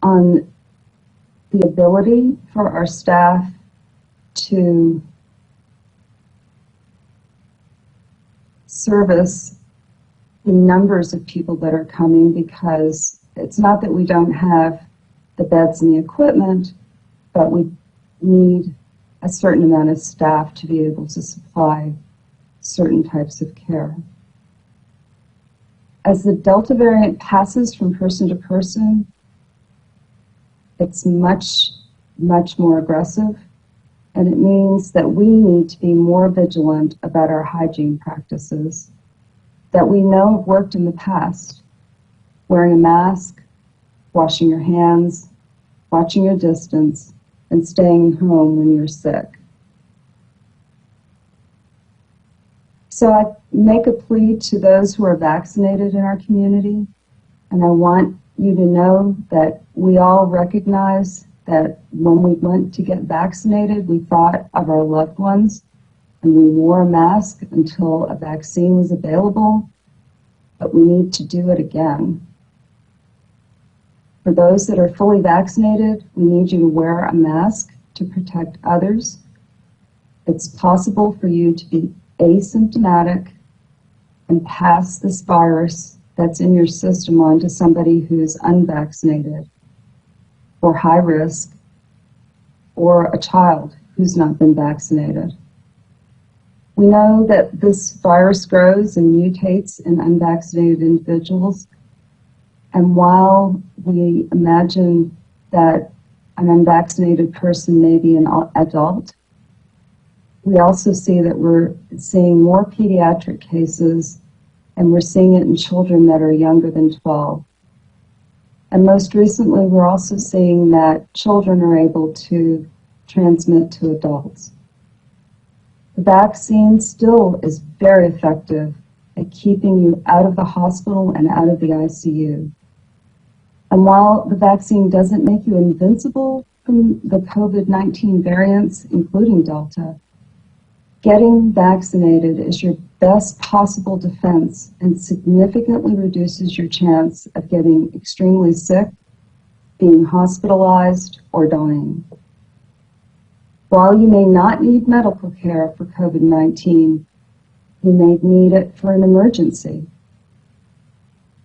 on the ability for our staff to service the numbers of people that are coming, because it's not that we don't have the beds and the equipment, but we need a certain amount of staff to be able to supply certain types of care. As the Delta variant passes from person to person, it's much, much more aggressive, and it means that we need to be more vigilant about our hygiene practices that we know have worked in the past. Wearing a mask, washing your hands, watching your distance, and staying home when you're sick. So I make a plea to those who are vaccinated in our community, and I want you to know that we all recognize that when we went to get vaccinated, we thought of our loved ones, and we wore a mask until a vaccine was available, but we need to do it again. For those that are fully vaccinated, we need you to wear a mask to protect others. It's possible for you to be asymptomatic and pass this virus that's in your system on to somebody who's unvaccinated or high risk, or a child who's not been vaccinated. We know that this virus grows and mutates in unvaccinated individuals, and while we imagine that an unvaccinated person may be an adult, we also see that we're seeing more pediatric cases, and we're seeing it in children that are younger than 12. And most recently, we're also seeing that children are able to transmit to adults. The vaccine still is very effective at keeping you out of the hospital and out of the ICU. And while the vaccine doesn't make you invincible from the COVID-19 variants, including Delta, getting vaccinated is your best possible defense and significantly reduces your chance of getting extremely sick, being hospitalized, or dying. While you may not need medical care for COVID-19, you may need it for an emergency.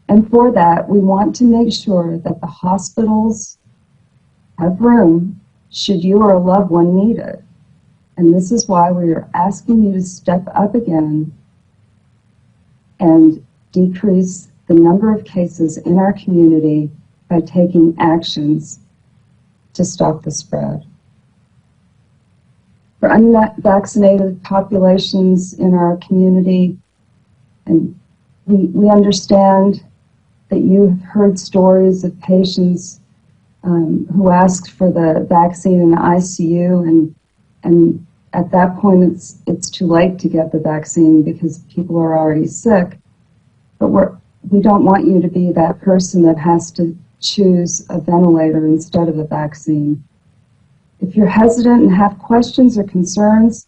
And for that, we want to make sure that the hospitals have room should you or a loved one need it. And this is why we are asking you to step up again and decrease the number of cases in our community by taking actions to stop the spread. For unvaccinated populations in our community, and we understand that you have heard stories of patients who asked for the vaccine in the ICU, and at that point it's too late to get the vaccine because people are already sick. But we don't want you to be that person that has to choose a ventilator instead of a vaccine. If you're hesitant and have questions or concerns,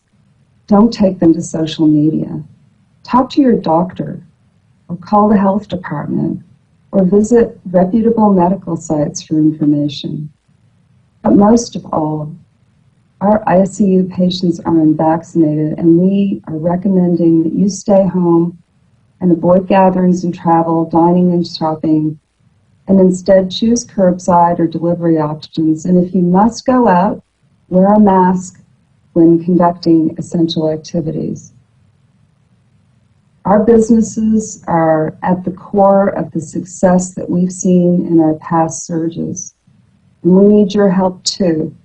don't take them to social media. Talk to your doctor, or call the health department, or visit reputable medical sites for information. But most of all, our ICU patients are unvaccinated, and we are recommending that you stay home and avoid gatherings and travel, dining and shopping, and instead choose curbside or delivery options. And if you must go out, wear a mask when conducting essential activities. Our businesses are at the core of the success that we've seen in our past surges, and we need your help too.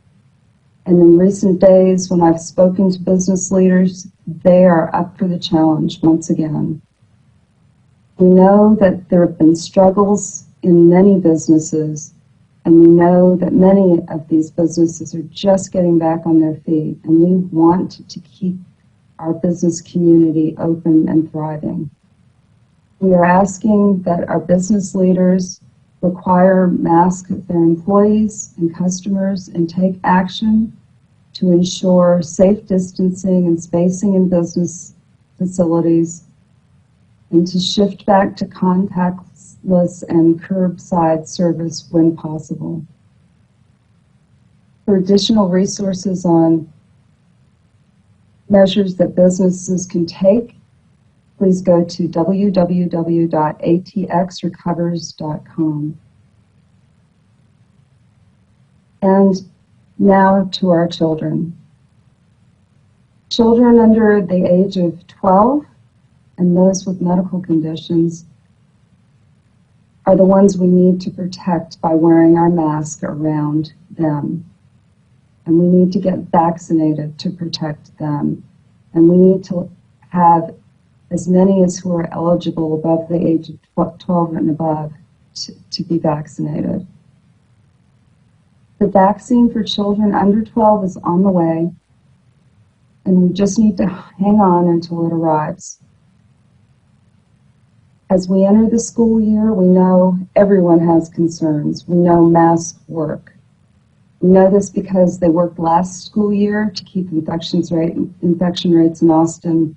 And in recent days, when I've spoken to business leaders, they are up for the challenge once again. We know that there have been struggles in many businesses, and we know that many of these businesses are just getting back on their feet, and we want to keep our business community open and thriving. We are asking that our business leaders require masks of their employees and customers and take action to ensure safe distancing and spacing in business facilities, and to shift back to contactless maskless and curbside service when possible. For additional resources on measures that businesses can take, please go to www.atxrecovers.com. And now to our children. Children under the age of 12 and those with medical conditions are the ones we need to protect by wearing our mask around them. And we need to get vaccinated to protect them. And we need to have as many as who are eligible above the age of 12 and above to be vaccinated. The vaccine for children under 12 is on the way, and we just need to hang on until it arrives. As we enter the school year, we know everyone has concerns. We know masks work. We know this because they worked last school year to keep infection rates in Austin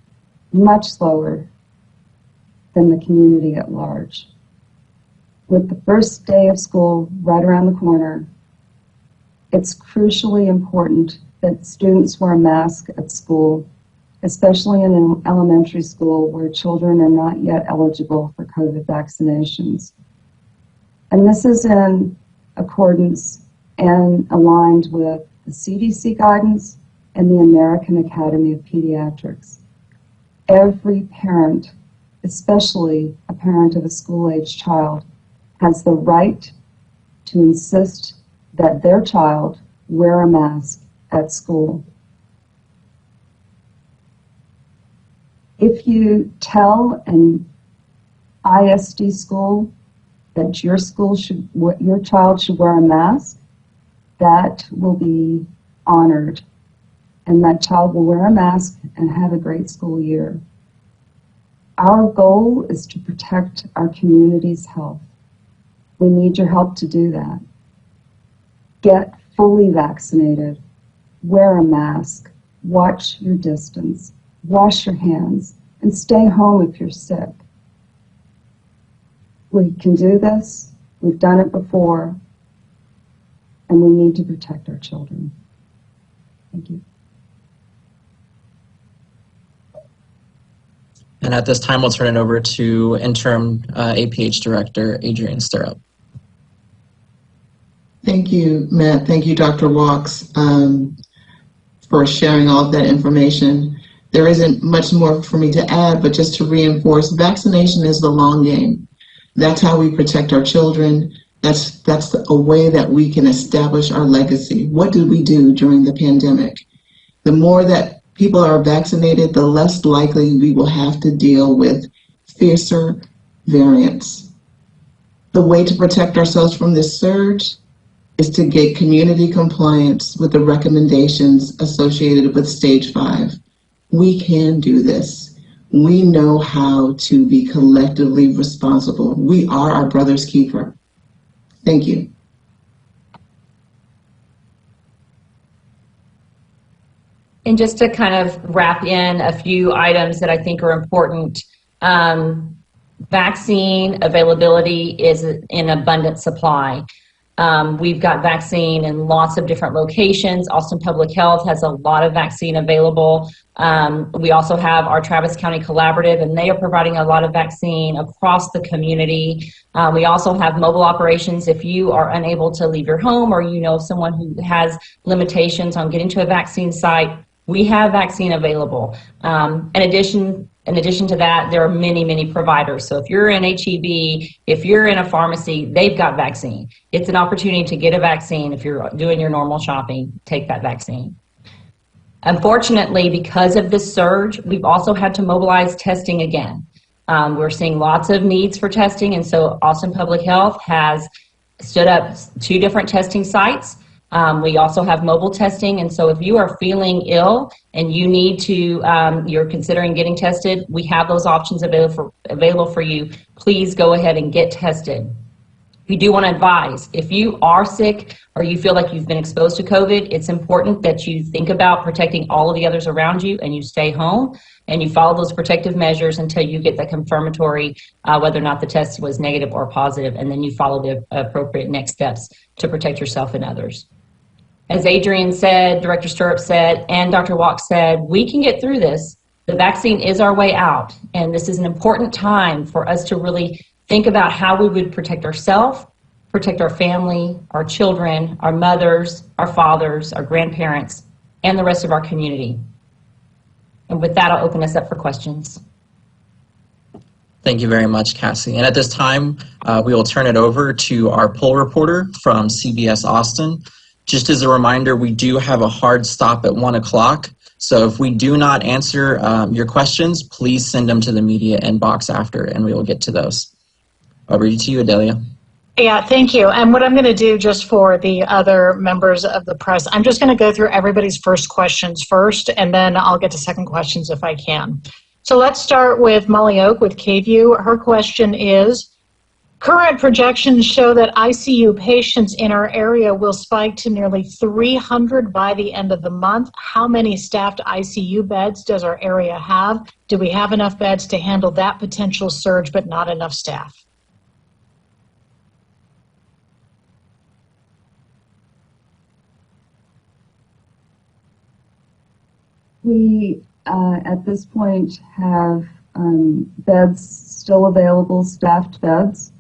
much lower than the community at large. With the first day of school right around the corner, it's crucially important that students wear a mask at school, especially in an elementary school where children are not yet eligible for COVID vaccinations. And this is in accordance and aligned with the CDC guidance and the American Academy of Pediatrics. Every parent, especially a parent of a school-age child, has the right to insist that their child wear a mask at school. If you tell an ISD school that your child should wear a mask, that will be honored, and that child will wear a mask and have a great school year. Our goal is to protect our community's health. We need your help to do that. Get fully vaccinated, wear a mask, watch your distance, wash your hands, and stay home if you're sick. We can do this, we've done it before, and we need to protect our children. Thank you. And at this time, we'll turn it over to Interim APH Director Adrienne Stirrup. Thank you, Matt. Thank you, Dr. Walks, for sharing all of that information. There isn't much more for me to add, but just to reinforce, vaccination is the long game. That's how we protect our children. That's a way that we can establish our legacy. What did we do during the pandemic? The more that people are vaccinated, the less likely we will have to deal with fiercer variants. The way to protect ourselves from this surge is to get community compliance with the recommendations associated with Stage 5. We can do this. We know how to be collectively responsible. We are our brother's keeper. Thank you. And just to kind of wrap in a few items that I think are important, vaccine availability is in abundant supply. We've got vaccine in lots of different locations. Austin Public Health has a lot of vaccine available. We also have our Travis County Collaborative, and they are providing a lot of vaccine across the community. We also have mobile operations. If you are unable to leave your home, or you know someone who has limitations on getting to a vaccine site, we have vaccine available. In addition to that, there are many, many providers. So if you're in HEB, if you're in a pharmacy, they've got vaccine. It's an opportunity to get a vaccine. If you're doing your normal shopping, take that vaccine. Unfortunately, because of this surge, we've also had to mobilize testing again. We're seeing lots of needs for testing, and so Austin Public Health has stood up 2 different testing sites. We also have mobile testing, and so if you are feeling ill and you need to, you're considering getting tested, we have those options available for you. Please go ahead and get tested. We do want to advise, if you are sick or you feel like you've been exposed to COVID, it's important that you think about protecting all of the others around you and you stay home and you follow those protective measures until you get the confirmatory whether or not the test was negative or positive, and then you follow the appropriate next steps to protect yourself and others. As Adrian said, Director Stirrup said, and Dr. Walk said, we can get through this. The vaccine is our way out, and this is an important time for us to really think about how we would protect ourselves, protect our family, our children, our mothers, our fathers, our grandparents, and the rest of our community. And with that, I'll open us up for questions. Thank you very much, Cassie. And at this time, we will turn it over to our poll reporter from CBS Austin. Just as a reminder, we do have a hard stop at 1 o'clock. So if we do not answer your questions, please send them to the media inbox after, and we will get to those. Over to you, Adelia. Yeah, thank you. And what I'm going to do, just for the other members of the press, I'm just going to go through everybody's first questions first, and then I'll get to second questions if I can. So let's start with Molly Oak with KView. Her question is, current projections show that ICU patients in our area will spike to nearly 300 by the end of the month. How many staffed ICU beds does our area have? Do we have enough beds to handle that potential surge but not enough staff? We, at this point, have beds still available, staffed beds,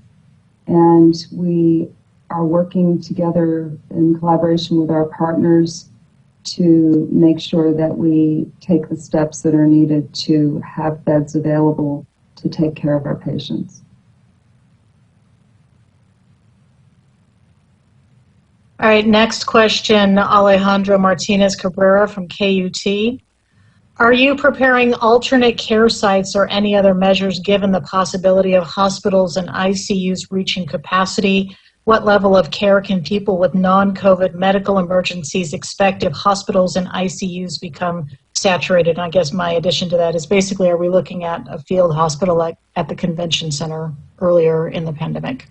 and we are working together in collaboration with our partners to make sure that we take the steps that are needed to have beds available to take care of our patients. All right, next question, Alejandro Martinez Cabrera from KUT. Are you preparing alternate care sites or any other measures given the possibility of hospitals and ICUs reaching capacity? What level of care can people with non-COVID medical emergencies expect if hospitals and ICUs become saturated? And I guess my addition to that is basically, are we looking at a field hospital at the convention center earlier in the pandemic?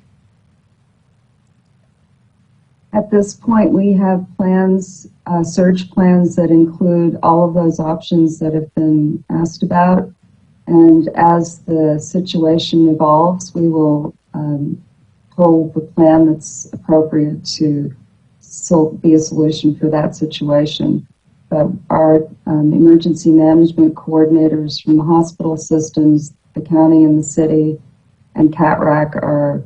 At this point, we have plans, surge plans that include all of those options that have been asked about. And as the situation evolves, we will pull the plan that's appropriate to be a solution for that situation. But our emergency management coordinators from the hospital systems, the county and the city, and CATRAC are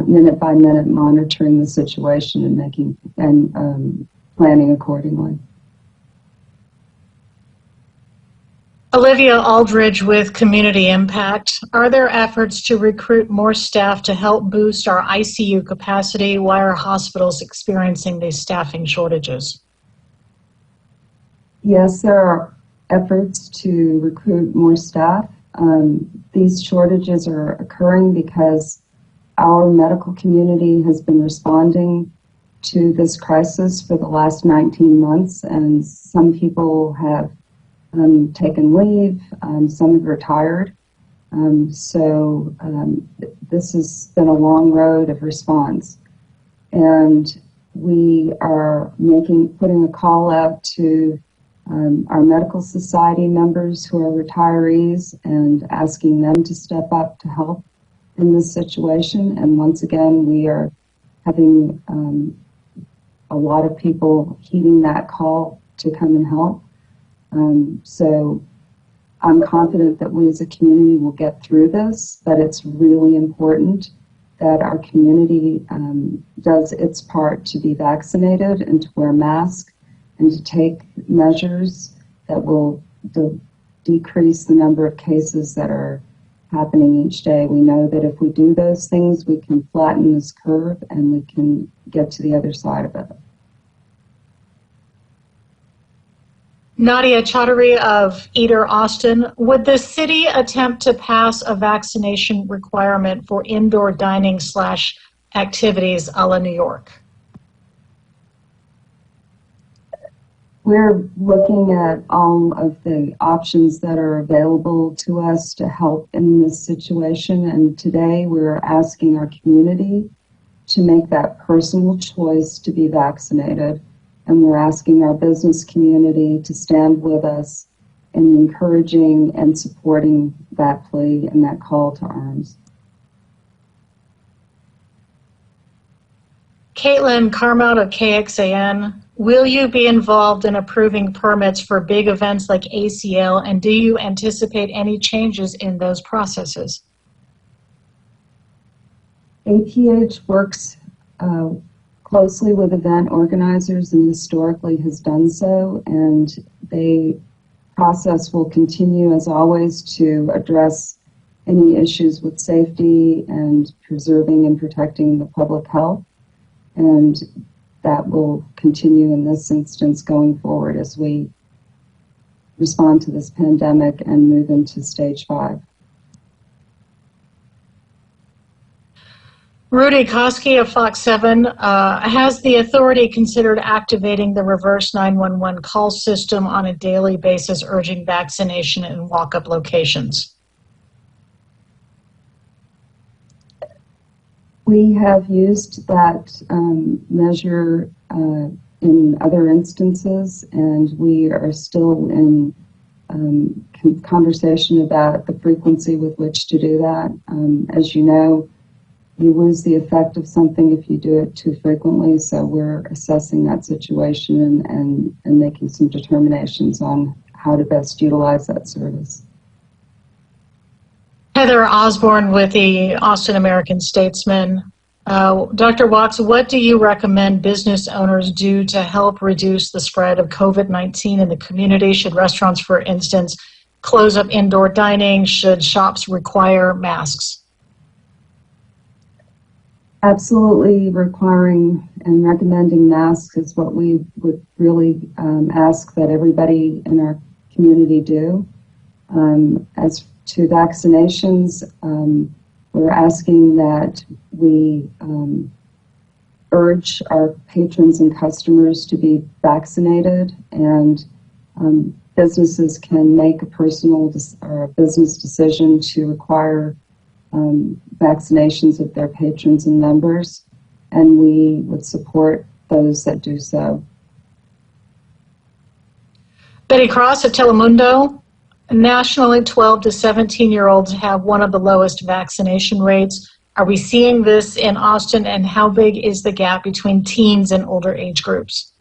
minute by minute monitoring the situation and making and planning accordingly. Olivia Aldridge with Community Impact. Are there efforts to recruit more staff to help boost our ICU capacity? Why are hospitals experiencing these staffing shortages? Yes, there are efforts to recruit more staff. These shortages are occurring because our medical community has been responding to this crisis for the last 19 months, and some people have taken leave, some have retired. This has been a long road of response. And we are putting a call out to our medical society members who are retirees and asking them to step up to help in this situation. And once again, we are having a lot of people heeding that call to come and help. So I'm confident that we as a community will get through this, but it's really important that our community does its part to be vaccinated and to wear masks and to take measures that will decrease the number of cases that are happening each day. We know that if we do those things, we can flatten this curve and we can get to the other side of it. Nadia Chaudhary of Eder Austin. Would the city attempt to pass a vaccination requirement for indoor dining / activities a la New York? We're looking at all of the options that are available to us to help in this situation, and today we're asking our community to make that personal choice to be vaccinated, and we're asking our business community to stand with us in encouraging and supporting that plea and that call to arms. Caitlin Carmount of KXAN, will you be involved in approving permits for big events like ACL, and do you anticipate any changes in those processes? APH works closely with event organizers and historically has done so, and the process will continue as always to address any issues with safety and preserving and protecting the public health. And that will continue in this instance going forward as we respond to this pandemic and move into stage 5. Rudy Koski of Fox 7, has the authority considered activating the reverse 911 call system on a daily basis, urging vaccination in walk-up locations? We have used that measure in other instances, and we are still in conversation about the frequency with which to do that. As you know, you lose the effect of something if you do it too frequently, so we're assessing that situation and making some determinations on how to best utilize that service. Heather Osborne with the Austin American-Statesman. Dr. Watts, what do you recommend business owners do to help reduce the spread of COVID-19 in the community? Should restaurants, for instance, close up indoor dining? Should shops require masks? Absolutely requiring and recommending masks is what we would really ask that everybody in our community do. As to vaccinations, we're asking that we urge our patrons and customers to be vaccinated, and businesses can make a personal or a business decision to require vaccinations of their patrons and members, and we would support those that do so. Betty Cross of Telemundo. Nationally, 12 to 17-year-olds have one of the lowest vaccination rates. Are we seeing this in Austin, and how big is the gap between teens and older age groups?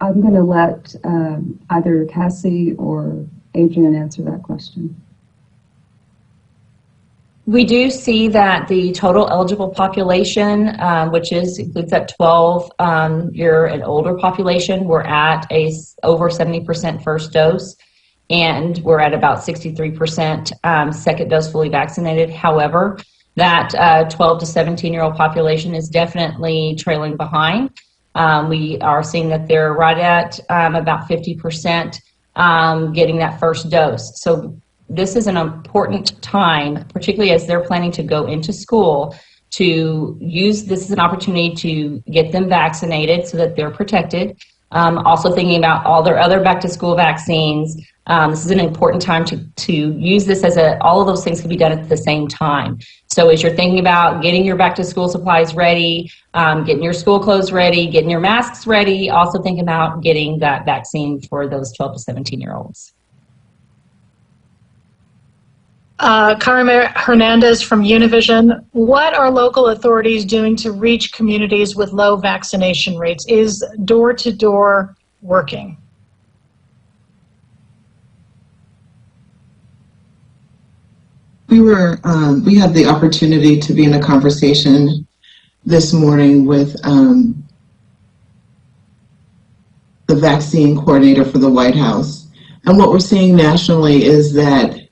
I'm going to let either Cassie or Adrian answer that question. We do see that the total eligible population, which includes that 12-year and older population, we're at over 70% first dose, and we're at about 63% second dose fully vaccinated. However, that 12 to 17-year-old population is definitely trailing behind. We are seeing that they're right at about 50% getting that first dose. So this is an important time, particularly as they're planning to go into school, to use this as an opportunity to get them vaccinated so that they're protected. Also thinking about all their other back-to-school vaccines. This is an important time to use this as all of those things can be done at the same time. So as you're thinking about getting your back-to-school supplies ready, getting your school clothes ready, getting your masks ready, also think about getting that vaccine for those 12 to 17-year-olds. Carmen Hernandez from Univision. What are local authorities doing to reach communities with low vaccination rates? Is door-to-door working? We had the opportunity to be in a conversation this morning with the vaccine coordinator for the White House. And what we're seeing nationally is that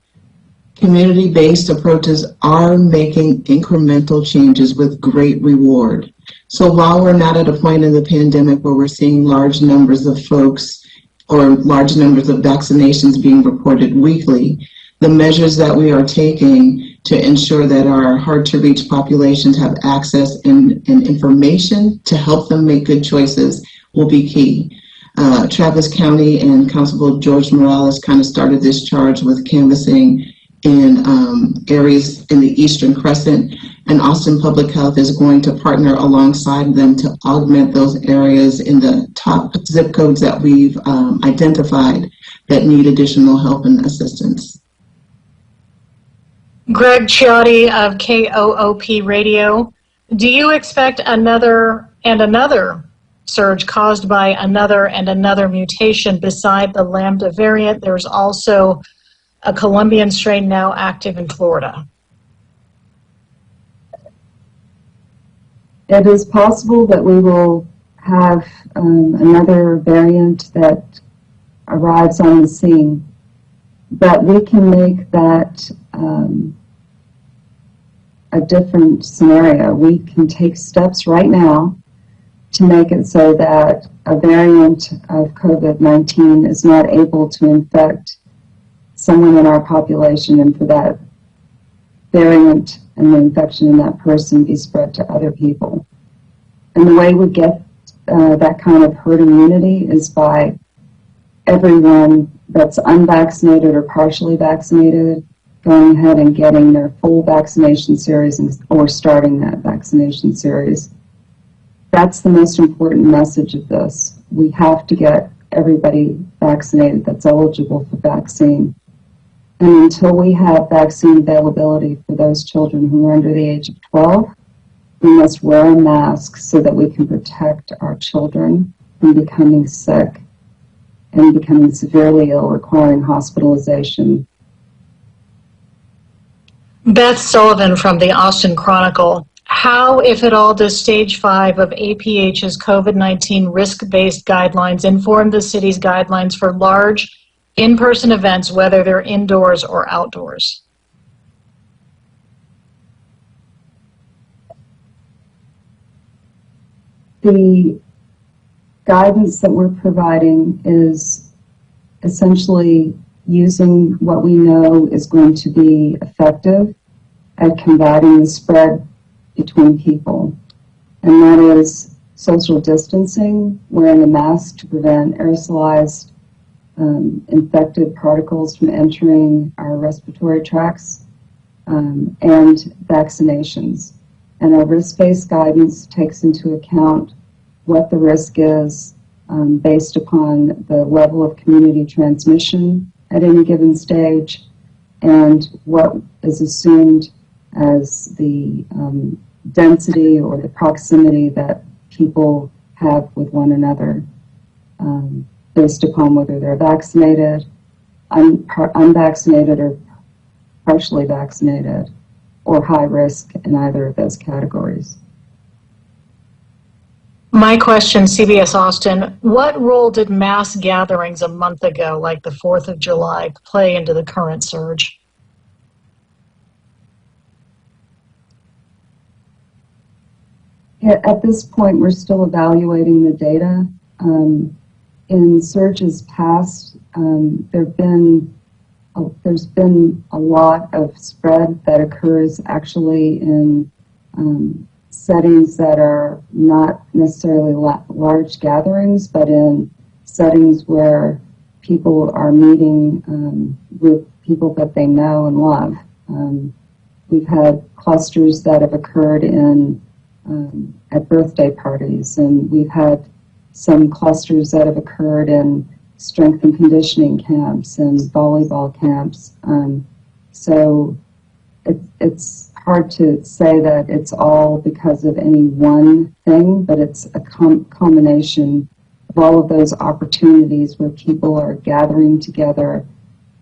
community-based approaches are making incremental changes with great reward. So while we're not at a point in the pandemic where we're seeing large numbers of folks or large numbers of vaccinations being reported weekly, the measures that we are taking to ensure that our hard-to-reach populations have access and information to help them make good choices will be key. Travis County and Constable George Morales kind of started this charge with canvassing in areas in the Eastern Crescent, and Austin Public Health is going to partner alongside them to augment those areas in the top zip codes that we've identified that need additional help and assistance. Greg Ciotti of KOOP Radio, do you expect another surge caused by another mutation beside the Lambda variant? There's also a Colombian strain now active in Florida. It is possible that we will have another variant that arrives on the scene, but we can make that a different scenario. We can take steps right now to make it so that a variant of COVID-19 is not able to infect someone in our population, and for that variant and the infection in that person be spread to other people. And the way we get that kind of herd immunity is by everyone that's unvaccinated or partially vaccinated going ahead and getting their full vaccination series or starting that vaccination series. That's the most important message of this. We have to get everybody vaccinated that's eligible for vaccine. And until we have vaccine availability for those children who are under the age of 12, we must wear a mask so that we can protect our children from becoming sick and becoming severely ill, requiring hospitalization. Beth Sullivan from the Austin Chronicle. How, if at all, does Stage 5 of APH's COVID-19 risk-based guidelines inform the city's guidelines for large in-person events, whether they're indoors or outdoors? The guidance that we're providing is essentially using what we know is going to be effective at combating the spread between people. And that is social distancing, wearing a mask to prevent aerosolized infected particles from entering our respiratory tracts, and vaccinations. And our risk-based guidance takes into account what the risk is based upon the level of community transmission at any given stage and what is assumed as the density or the proximity that people have with one another based upon whether they're vaccinated, unvaccinated, or partially vaccinated, or high risk in either of those categories. My question, CBS Austin, what role did mass gatherings a month ago, like the 4th of July, play into the current surge? At this point, we're still evaluating the data. In surges past, there's been a lot of spread that occurs actually in settings that are not necessarily large gatherings, but in settings where people are meeting with people that they know and love. We've had clusters that have occurred at birthday parties, and we've had some clusters that have occurred in strength and conditioning camps and volleyball camps. So it's hard to say that it's all because of any one thing, but it's a culmination of all of those opportunities where people are gathering together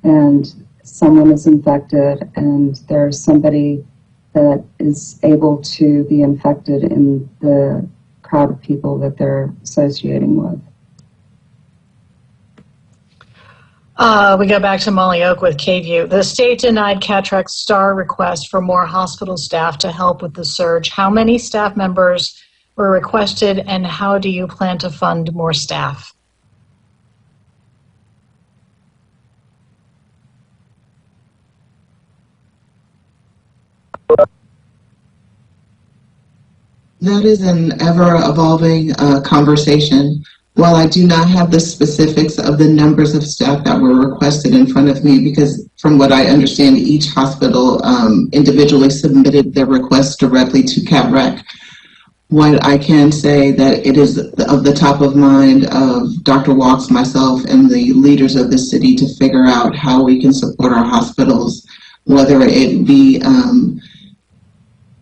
and someone is infected and there's somebody that is able to be infected in the crowd of people that they're associating with. We go back to Molly Oak with KView. The state denied Cattrack's STAR request for more hospital staff to help with the surge. How many staff members were requested, and how do you plan to fund more staff? That is an ever-evolving conversation. While I do not have the specifics of the numbers of staff that were requested in front of me, because from what I understand, each hospital individually submitted their requests directly to CAPREC. What I can say that it is of the top of mind of Dr. Walks, myself, and the leaders of the city to figure out how we can support our hospitals, whether it be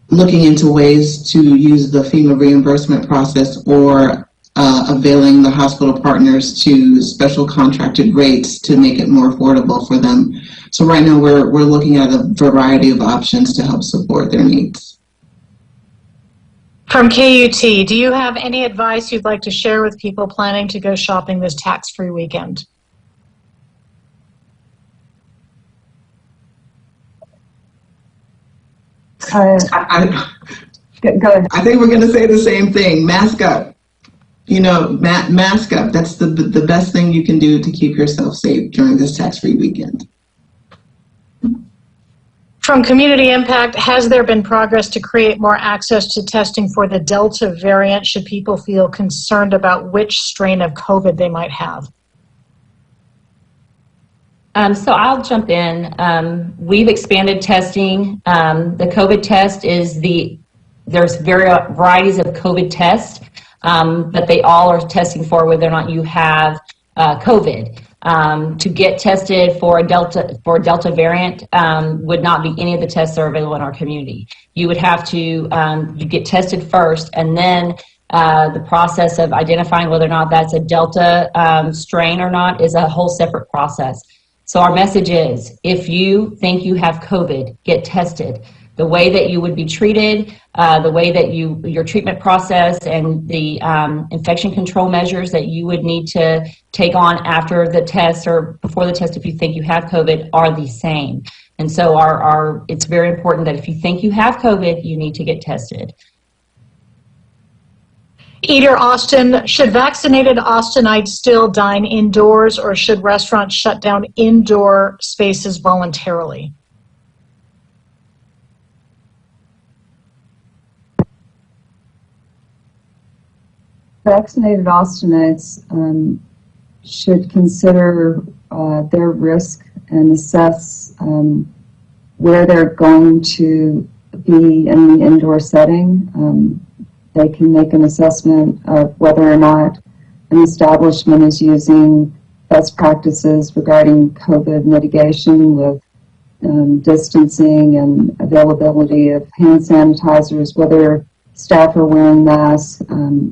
looking into ways to use the FEMA reimbursement process or availing the hospital partners to special contracted rates to make it more affordable for them. So right now we're looking at a variety of options to help support their needs. From KUT, do you have any advice you'd like to share with people planning to go shopping this tax-free weekend? Go ahead. I think we're going to say the same thing. Mask up. You know, mask up. That's the best thing you can do to keep yourself safe during this tax-free weekend. From Community Impact, has there been progress to create more access to testing for the Delta variant should people feel concerned about which strain of COVID they might have? So I'll jump in. We've expanded testing. The COVID test is there's varieties of COVID tests, but they all are testing for whether or not you have COVID. To get tested for a Delta variant would not be any of the tests that are available in our community. You would have to you get tested first, and then the process of identifying whether or not that's a Delta strain or not is a whole separate process. So our message is, if you think you have COVID, get tested. The way that you would be treated, the way that your treatment process and the infection control measures that you would need to take on after the test or before the test if you think you have COVID are the same. And so it's very important that if you think you have COVID, you need to get tested. Eder Austin, should vaccinated Austinites still dine indoors, or should restaurants shut down indoor spaces voluntarily? Vaccinated Austinites should consider their risk and assess where they're going to be in the indoor setting. They can make an assessment of whether or not an establishment is using best practices regarding COVID mitigation with distancing and availability of hand sanitizers, whether staff are wearing masks.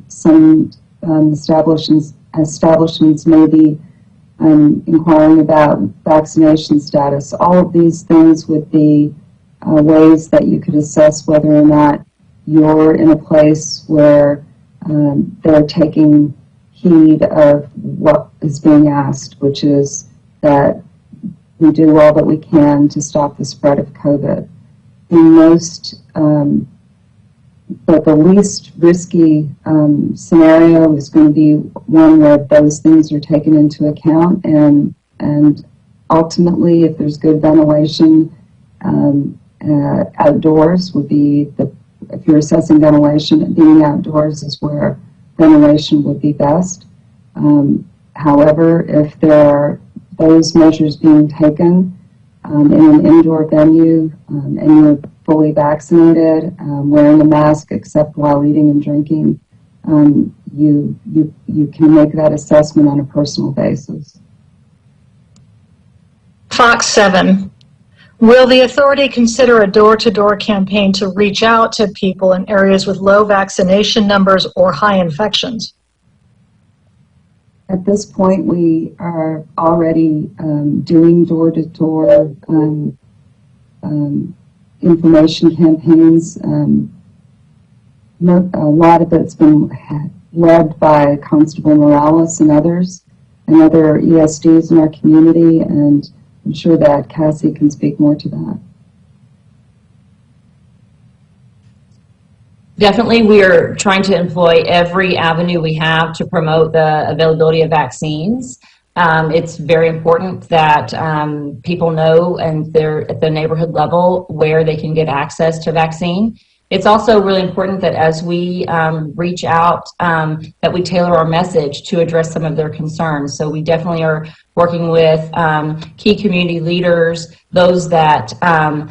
Some establishments may be inquiring about vaccination status. All of these things would be ways that you could assess whether or not you're in a place where they're taking heed of what is being asked, which is that we do all that we can to stop the spread of COVID. But the least risky scenario is going to be one where those things are taken into account, and ultimately, if there's good ventilation, outdoors would be if you're assessing ventilation, being outdoors is where ventilation would be best. However, if there are those measures being taken in an indoor venue and you're fully vaccinated, wearing a mask except while eating and drinking, you can make that assessment on a personal basis. Fox 7. Will the authority consider a door-to-door campaign to reach out to people in areas with low vaccination numbers or high infections? At this point, we are already doing door-to-door information campaigns. A lot of it's been led by Constable Morales and other ESDs in our community, and I'm sure that Cassie can speak more to that. Definitely, we are trying to employ every avenue we have to promote the availability of vaccines. It's very important that people know and they're at the neighborhood level where they can get access to vaccine. It's also really important that as we reach out, that we tailor our message to address some of their concerns. So we definitely are working with key community leaders, those that are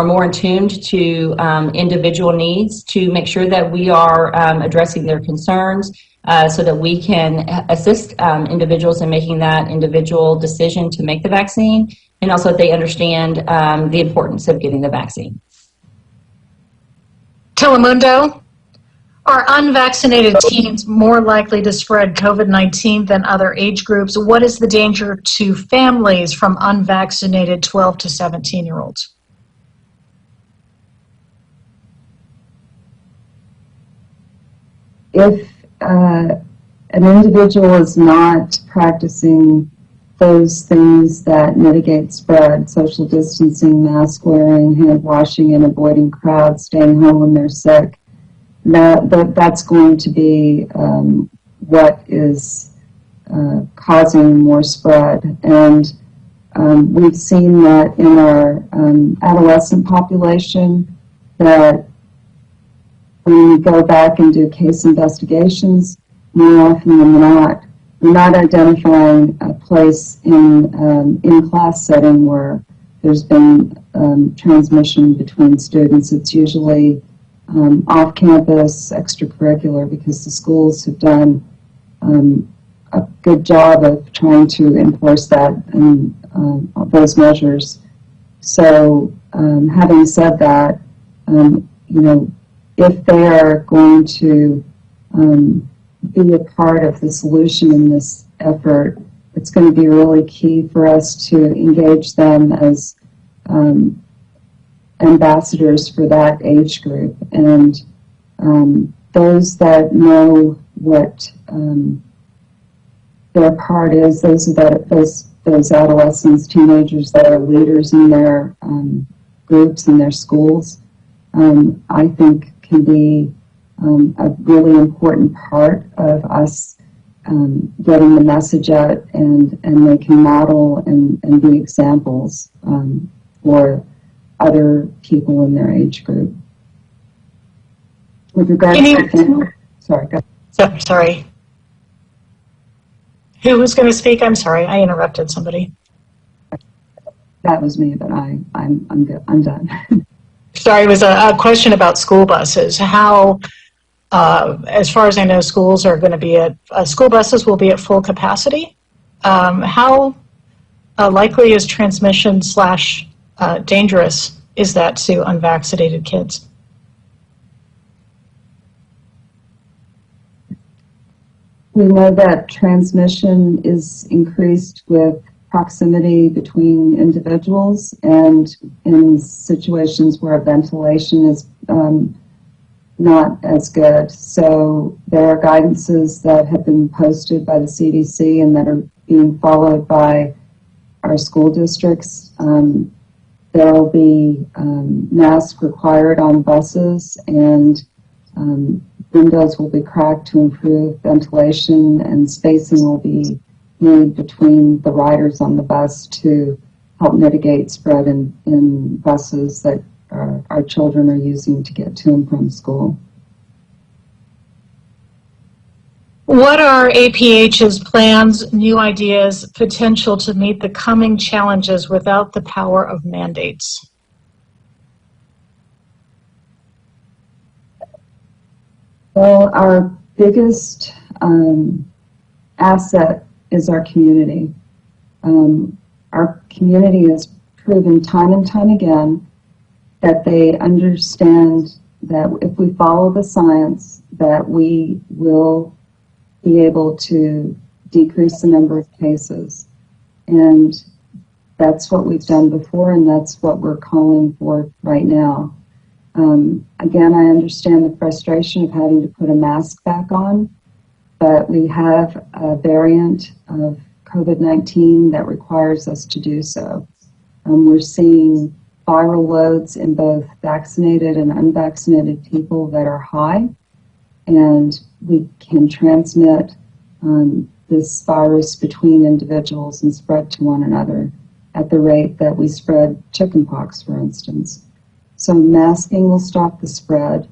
more attuned to individual needs, to make sure that we are addressing their concerns so that we can assist individuals in making that individual decision to make the vaccine, and also that they understand the importance of getting the vaccine. Telemundo, are unvaccinated teens more likely to spread COVID-19 than other age groups? What is the danger to families from unvaccinated 12 to 17-year-olds? If an individual is not practicing those things that mitigate spread, social distancing, mask wearing, hand washing, and avoiding crowds, staying home when they're sick, that's going to be what is causing more spread. And we've seen that in our adolescent population, that when we go back and do case investigations, more often than not, we're not identifying a place in class setting where there's been transmission between students. It's usually off campus, extracurricular, because the schools have done a good job of trying to enforce that and those measures. So having said that, if they are going to be a part of the solution in this effort, it's going to be really key for us to engage them as ambassadors for that age group. And those that know what their part is, those adolescents, teenagers that are leaders in their groups in their schools, I think can be a really important part of us getting the message out, and they can model and be examples for other people in their age group. With regards to, sorry. Who was going to speak? I'm sorry, I interrupted somebody. That was me, but I'm good. I'm done. Sorry, it was a question about school buses. How, as far as I know, schools are going to be school buses will be at full capacity. How likely is transmission / dangerous is that to unvaccinated kids? We know that transmission is increased with proximity between individuals and in situations where ventilation is not as good. So there are guidances that have been posted by the CDC and that are being followed by our school districts. There will be masks required on buses, and windows will be cracked to improve ventilation, and spacing will be made between the riders on the bus to help mitigate spread in buses that our children are using to get to and from school. What are APH's plans, new ideas, potential to meet the coming challenges without the power of mandates? Well, our biggest asset is our community. Our community has proven time and time again that they understand that if we follow the science, that we will be able to decrease the number of cases. And that's what we've done before, and that's what we're calling for right now. Again, I understand the frustration of having to put a mask back on, but we have a variant of COVID-19 that requires us to do so. We're seeing viral loads in both vaccinated and unvaccinated people that are high, and we can transmit this virus between individuals and spread to one another at the rate that we spread chickenpox, for instance. So masking will stop the spread,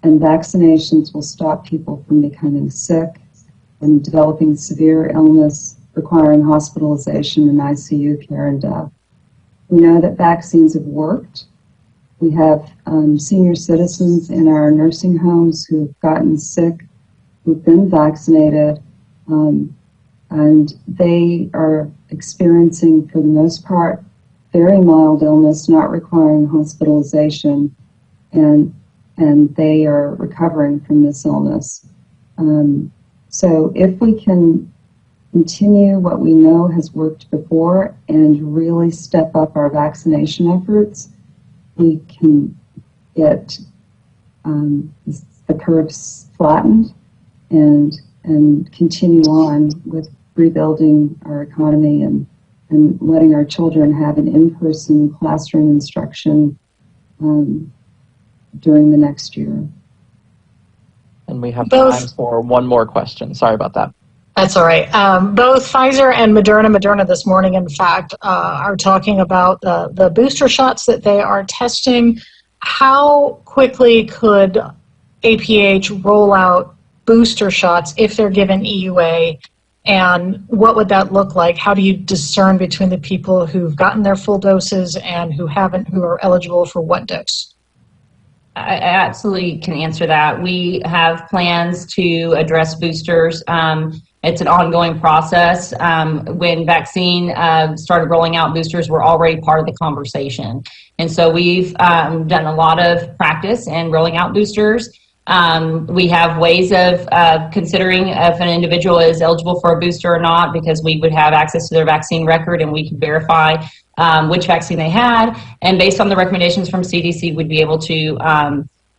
and vaccinations will stop people from becoming sick and developing severe illness requiring hospitalization and ICU care and death. We know that vaccines have worked. We have senior citizens in our nursing homes who've gotten sick, who've been vaccinated, and they are experiencing, for the most part, very mild illness, not requiring hospitalization, and they are recovering from this illness. So if we can continue what we know has worked before and really step up our vaccination efforts, we can get the curves flattened and continue on with rebuilding our economy and letting our children have an in-person classroom instruction during the next year. And we have time for one more question. Sorry about that. That's all right. Both Pfizer and Moderna this morning, in fact, are talking about the booster shots that they are testing. How quickly could APH roll out booster shots if they're given EUA? And what would that look like? How do you discern between the people who've gotten their full doses and who haven't, who are eligible for what dose? I absolutely can answer that. We have plans to address boosters. It's an ongoing process. When vaccine started rolling out, boosters were already part of the conversation. And so we've done a lot of practice in rolling out boosters. We have ways of considering if an individual is eligible for a booster or not, because we would have access to their vaccine record and we can verify which vaccine they had. And based on the recommendations from CDC, we'd be able to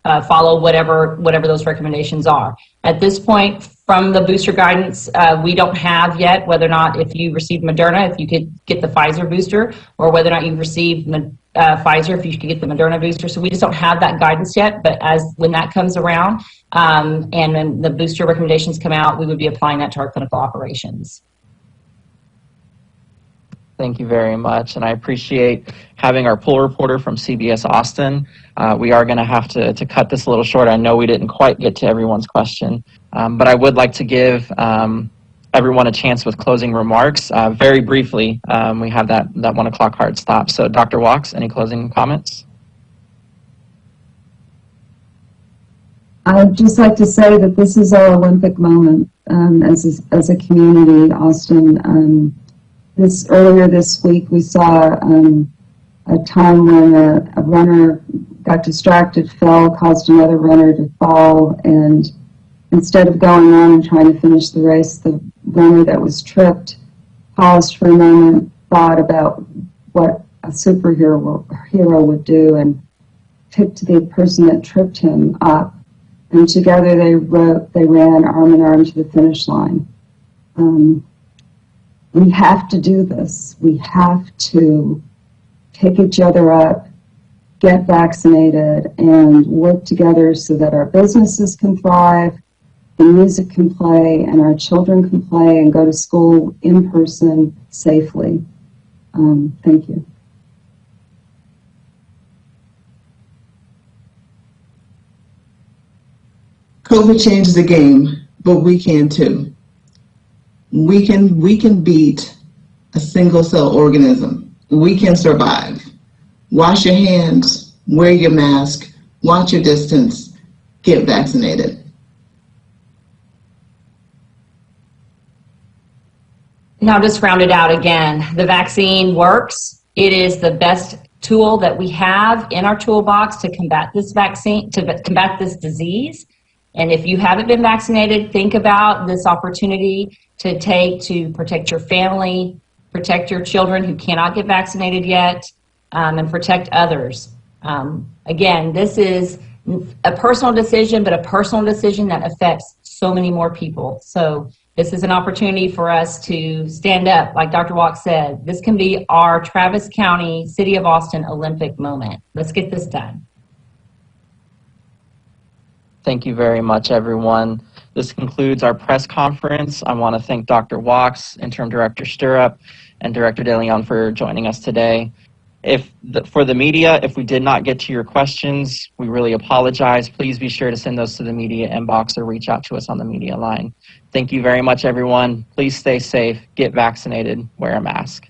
follow whatever those recommendations are. At this point, from the booster guidance, we don't have yet whether or not if you received Moderna, if you could get the Pfizer booster, or whether or not you received Pfizer, if you could get the Moderna booster. So we just don't have that guidance yet, but when that comes around and then the booster recommendations come out, we would be applying that to our clinical operations. Thank you very much, and I appreciate having our poll reporter from CBS Austin. We are going to have to cut this a little short. I know we didn't quite get to everyone's question, but I would like to give everyone a chance with closing remarks. Very briefly, we have that 1 o'clock hard stop. So Dr. Walks, any closing comments? I'd just like to say that this is our Olympic moment as a community, Austin. Earlier this week, we saw a time when a runner got distracted, fell, caused another runner to fall, and instead of going on and trying to finish the race, the runner that was tripped paused for a moment, thought about what a superhero would do, and picked the person that tripped him up, and together they ran arm in arm to the finish line. We have to do this. We have to pick each other up, get vaccinated, and work together so that our businesses can thrive, the music can play, and our children can play and go to school in person safely. Thank you. COVID changed the game, but we can too. We can beat a single cell organism. We can survive. Wash your hands, wear your mask, watch your distance, get vaccinated. Now, just round it out again. The vaccine works. It is the best tool that we have in our toolbox to combat this disease. And if you haven't been vaccinated, think about this opportunity to take to protect your family, protect your children who cannot get vaccinated yet, and protect others. Again, this is a personal decision, but a personal decision that affects so many more people. So this is an opportunity for us to stand up, like Dr. Walk said. This can be our Travis County, City of Austin Olympic moment. Let's get this done. Thank you very much, everyone. This concludes our press conference. I want to thank Dr. Walks, Interim Director Stirrup, and Director DeLeon for joining us today. For the media, if we did not get to your questions, we really apologize. Please be sure to send those to the media inbox or reach out to us on the media line. Thank you very much, everyone. Please stay safe, get vaccinated, wear a mask.